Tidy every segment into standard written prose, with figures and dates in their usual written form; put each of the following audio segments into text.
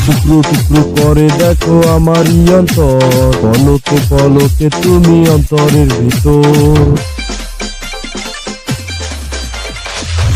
টুকরো টুকরো করে দেখো আমারই অন্তর, পলকে পলকে তুমি অন্তরের ভিতর।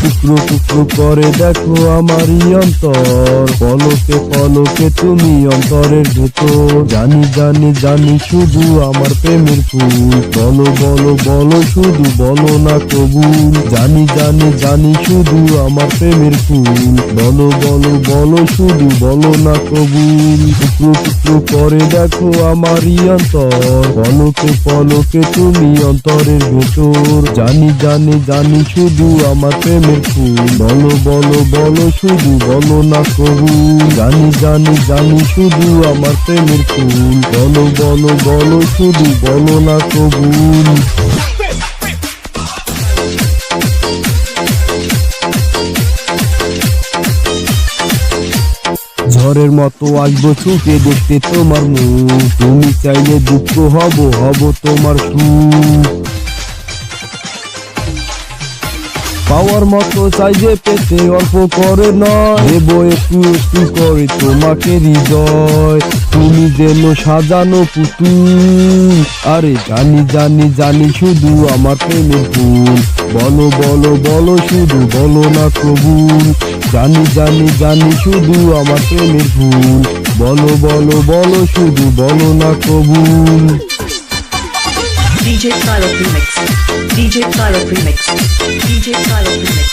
টুকরো টুকরো করে দেখো আমারই অন্তর, পলকে পলকে তুমি অন্তরের ভেতর। জানি জানি জানি শুধু আমার প্রেমের ফুল, বলো বলো বলো শুধু বলো না কবুল। জানি জানি জানি শুধু আমার প্রেমের ফুল, বলো বলো বলো শুধু বলো না কবুল। টুকরো টুকরো করে দেখো আমারই অন্তর, পলকে পলকে তুমি অন্তরের ভেতর। জানি জানি জানি শুধু আমার প্রেমের ফুল, বলো বলো বলো শুধু বলো না কবুল। জানি জানি জানি শুধু আমার প্রেমের ফুল, বলো বলো বলো শুধু বলো না কবুল। ঝড়ের মতো আসবো ছুটে দেখতে তোমার মুখ, তুমি চাইলে দুঃখ হব হব তোমার সুখ। পাওয়ার মতো চাইবে পেতে অল্প করে নয়, দেব একটু একটু করে তোমাকে হৃদয়। তুমি যেন সাজানো পুতুল, আরে জানি জানি জানি শুধু আমার প্রেমের ফুল, বলো বলো বলো শুধু বলো না কবুল। জানি জানি জানি শুধু আমার প্রেমের ফুল, বলো বলো বলো শুধু বলো না কবুল। DJ Khaled Remix. DJ Khaled Remix. DJ Khaled Remix.